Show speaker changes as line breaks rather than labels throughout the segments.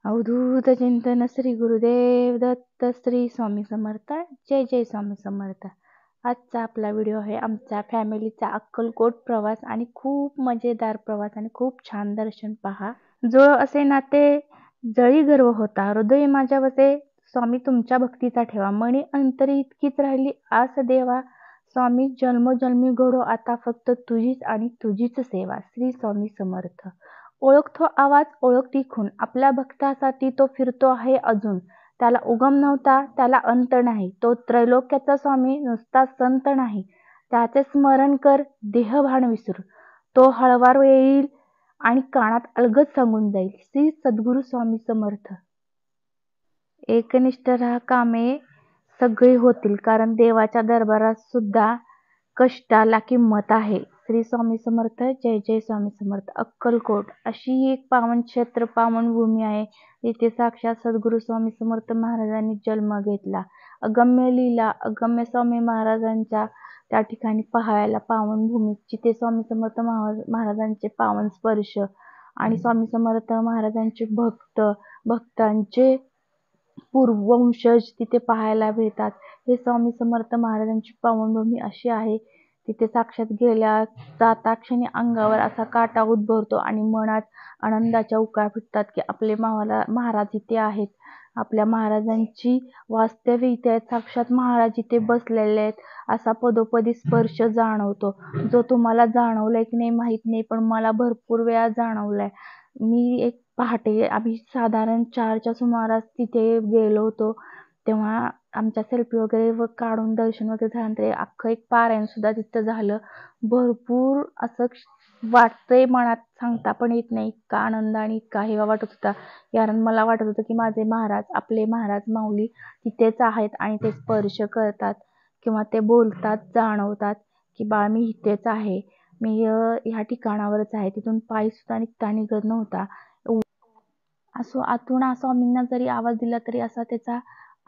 अवधूत चिंतन श्री गुरुदेव दत्त श्री स्वामी समर्थ. जय जय स्वामी समर्थ. आजचा आपला व्हिडिओ आहे आमच्या फॅमिलीचा अक्कलकोट प्रवास आणि खूप मजेदार प्रवास आणि खूप छान दर्शन पहा. जो असे नाते जळी गर्व होता हृदय माझ्या वसे, स्वामी तुमच्या भक्तीचा ठेवा मणी अंतरी इतकीच राहिली आस देवा, स्वामी जन्मोजन्मी घडो आता फक्त तुझीच आणि तुझीच सेवा. श्री स्वामी समर्थ. ओळखतो आवाज ओळखती खून, आपल्या भक्तासाठी तो फिरतो आहे अजून. त्याला उगम नव्हता त्याला अंत नाही, तो त्रैलोक्याचा स्वामी नुसता संत नाही. त्याचे स्मरण कर देहभान विसरू, तो हळवार येईल आणि कानात अलगद सांगून जाईल. श्री सद्गुरु स्वामी समर्थ. एकनिष्ठ राहा कामे सगळी होतील, कारण देवाच्या दरबारात सुद्धा कष्टाला किंमत आहे. श्री स्वामी समर्थ. जय जय स्वामी समर्थ. अक्कलकोट अशी एक पावन क्षेत्र पावन भूमी आहे जिथे साक्षात सद्गुरु स्वामी समर्थ महाराजांनी जन्म घेतला. अगम्य लीला अगम्य स्वामी महाराजांच्या त्या ठिकाणी पाहायला पावन भूमी, जिथे स्वामी समर्थ महाराजांचे पावन स्पर्श आणि स्वामी समर्थ महाराजांचे भक्तांचे पूर्ववंशज तिथे पाहायला मिळतात. हे स्वामी समर्थ महाराजांची पावनभूमी अशी आहे, तिथे साक्षात गेल्या जाता क्षणी अंगावर असा काटा उद्भवतो आणि मनात आनंदाच्या उकळा फुटतात की आपले महाराज इथे आहेत. आपल्या महाराजांची वास्तव्य इथे आहेत, साक्षात महाराज इथे बसलेले आहेत असा पदोपदी स्पर्श जाणवतो. जो तुम्हाला जाणवलाय की नाही माहित नाही, पण मला भरपूर वेळा जाणवलाय. मी एक पहाटे आम्ही साधारण 4च्या सुमारास तिथे गेलो होतो, तेव्हा आमच्या सेल्फी वगैरे काढून दर्शन वगैरे झाल्यानंतर अख्खं एक पारायण सुद्धा तिथं झालं. भरपूर असं वाटतंय, मनात सांगता पण येत नाही, इतका आनंद आणि इतका हेवा वाटत होता. कारण मला वाटत होतं की माझे महाराज आपले महाराज माऊली तिथेच आहेत आणि ते स्पर्श करतात किंवा ते बोलतात, जाणवतात की बाळ मी इथेच आहे, मी ह्या ठिकाणावरच आहे. तिथून पायी सुद्धा निघता निघत नव्हता. असो आतून स्वामींना जरी आवाज दिला तरी असा त्याचा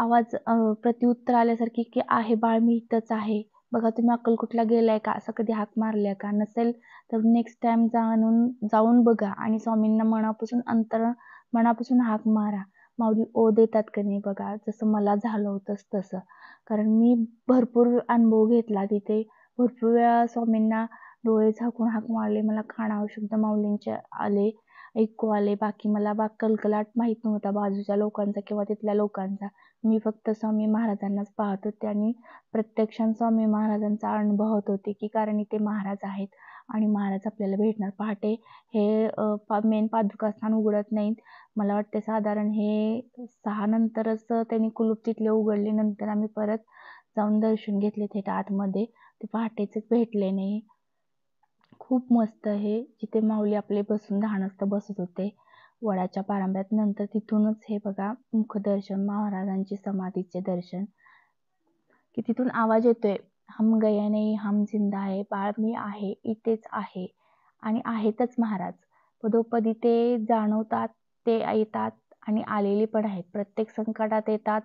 आवाज प्रत्युत्तर आल्यासारखी की आहे बाळ मी इथंच आहे. बघा तुम्ही अक्कलकोटला गेलाय का, असं कधी हाक मारलाय का? नसेल तर नेक्स्ट टाइम जाऊन बघा आणि स्वामींना मनापासून हाक मारा. माऊली ओ देतात का नाही बघा, जसं मला झालं होतं तसं. कारण मी भरपूर अनुभव घेतला तिथे. भरपूर वेळा स्वामींना डोळे झाकून हाक मारले, मला कानावर शब्द माऊलींचे आले, ऐकू आले. बाकी मला कलकलाट माहीत नव्हता बाजूच्या लोकांचा किंवा तिथल्या लोकांचा. मी फक्त स्वामी महाराजांनाच पाहत होते आणि प्रत्यक्षात स्वामी महाराजांचा अनुभवत होते की कारण इथे महाराज आहेत आणि महाराज आपल्याला भेटणार. पहाटे हे मेन पादुकास्थान उघडत नाहीत. मला वाटते साधारण हे 6 नंतरच त्यांनी कुलूप तिथले उघडले. नंतर आम्ही परत जाऊन दर्शन घेतले थेट आतमध्ये. ते पहाटेच भेटले नाही. खूप मस्त आहे, जिथे माऊली आपले बसून ध्यानस्थ बसत होते वडाच्या पारंब्यात. नंतर तिथूनच हे बघा मुखदर्शन, महाराजांची समाधीचे दर्शन, की तिथून आवाज येतोय हम गया नहीं हम जिंदा है, बाळ मी आहे इथेच आहे आणि आहेतच महाराज. पदोपदी ते जाणवतात, ते येतात आणि आलेली पण आहेत. प्रत्येक संकटात येतात,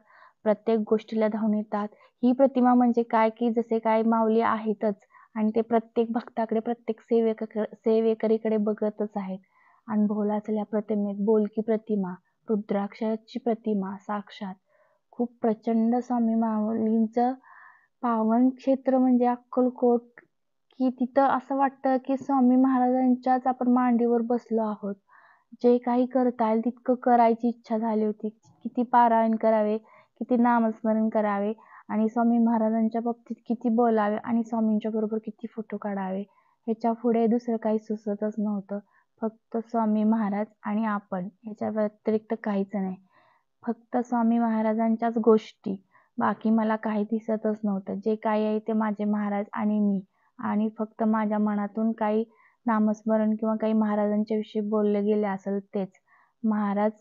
प्रत्येक गोष्टीला धावून येतात. ही प्रतिमा म्हणजे काय की जसे काय माऊली आहेतच आणि ते प्रत्येक भक्ताकडे प्रत्येक सेवेकरीकडे बघतच आहेत. अनुभवला असेल या प्रतिमेत बोलकी प्रतिमा, रुद्राक्षाची प्रतिमा साक्षात. खूप प्रचंड स्वामी माऊलींचं पावन क्षेत्र म्हणजे अक्कलकोट, की तिथं असं वाटतं की स्वामी महाराजांच्याच आपण मांडीवर बसलो आहोत. जे काही करता येईल तितकं करायची इच्छा झाली होती. किती पारायण करावे, किती नामस्मरण करावे आणि स्वामी महाराजांच्या बाबतीत किती बोलावे आणि स्वामींच्या बरोबर किती फोटो काढावे, ह्याच्या पुढे दुसरं काही सुचतच नव्हतं. फक्त स्वामी महाराज आणि आपण, ह्याच्या व्यतिरिक्त काहीच नाही. फक्त स्वामी महाराजांच्याच गोष्टी, बाकी मला काही दिसतच नव्हतं. जे काही आहे ते माझे महाराज आणि मी, आणि फक्त माझ्या मनातून काही नामस्मरण किंवा काही महाराजांच्या विषयी बोलले गेले असेल तेच. महाराज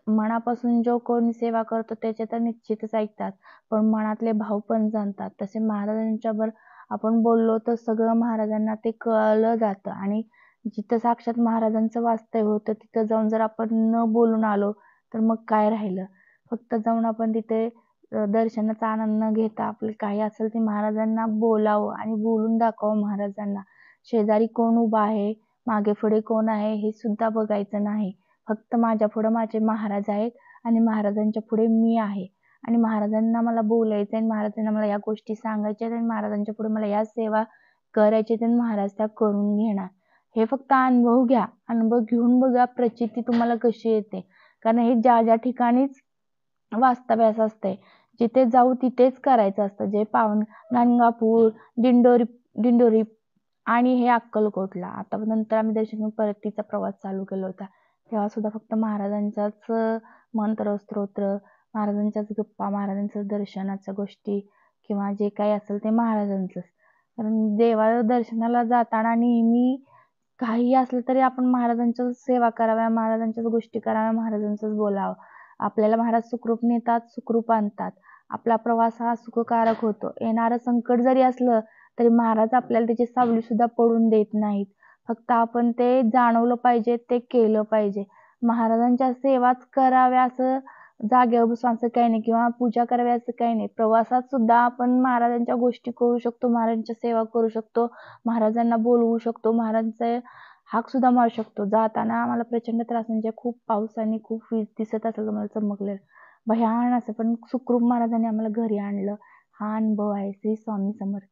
मनापासून जो कोणी सेवा करतो त्याचे तर निश्चितच ऐकतात, पण मनातले भाव पण जाणतात. तसे महाराजांच्यावर आपण बोललो तर सगळं महाराजांना ते कळलं जातं आणि जिथं साक्षात महाराजांचं वास्तव्य होतं तिथं जाऊन जर आपण न बोलून आलो तर मग काय राहिलं. फक्त जाऊन आपण तिथे दर्शनाचा आनंद न घेता आपलं काही असेल ते महाराजांना बोलावं आणि बोलून दाखवावं महाराजांना. शेजारी कोण उभा आहे, मागे पुढे कोण आहे हे सुद्धा बघायचं नाही. फक्त माझ्या पुढं माझे महाराज आहेत आणि महाराजांच्या पुढे मी आहे. आणि महाराजांना मला बोलायचं आहे, महाराजांना मला या गोष्टी सांगायच्या आहेत आणि महाराजांच्या पुढे मला या सेवा करायची आहेत आणि महाराज त्या करून घेणार. हे फक्त अनुभव घ्या. अनुभव घेऊन बघा प्रचिती तुम्हाला कशी येते. कारण हे ज्या ठिकाणीच वास्तव्यास असते, जिथे जाऊ तिथेच करायचं असतं. जे गाणगापूर, दिंडोरी आणि हे अक्कलकोटला. आता नंतर आम्ही दर्शन घेऊन परतीचा प्रवास चालू केला होता. तेव्हा सुद्धा फक्त महाराजांचाच मंत्र, स्तोत्र, महाराजांच्याच गप्पा, महाराजांचं दर्शनाच्या गोष्टी किंवा जे काही असेल ते महाराजांचंच. कारण देवा दर्शनाला जाताना नेहमी काहीही असलं तरी आपण महाराजांच्याच सेवा कराव्या, महाराजांच्याच गोष्टी कराव्या, महाराजांचंच बोलावं. आपल्याला महाराज सुखरूप नेतात, सुखरूप आणतात. आपला प्रवास हा सुखकारक होतो. येणारं संकट जरी असलं तरी महाराज आपल्याला त्याची सावली सुद्धा पडून देत नाहीत. फक्त आपण ते जाणवलं पाहिजे, ते केलं पाहिजे. महाराजांच्या सेवाच कराव्या असं जागेवर बसून असं काही नाही किंवा पूजा करावी असं काही नाही. प्रवासात सुद्धा आपण महाराजांच्या गोष्टी करू शकतो, महाराजांच्या सेवा करू शकतो, महाराजांना बोलवू शकतो, महाराजांचे हाक सुद्धा मारू शकतो. जाताना आम्हाला प्रचंड त्रास म्हणजे खूप पाऊस आणि खूप वीज दिसत असेल तुम्हाला चमकलेलं, भयान असं, पण सुखरूप महाराजांनी आम्हाला घरी आणलं. हा अनुभव आहे. श्री स्वामी समर्थ.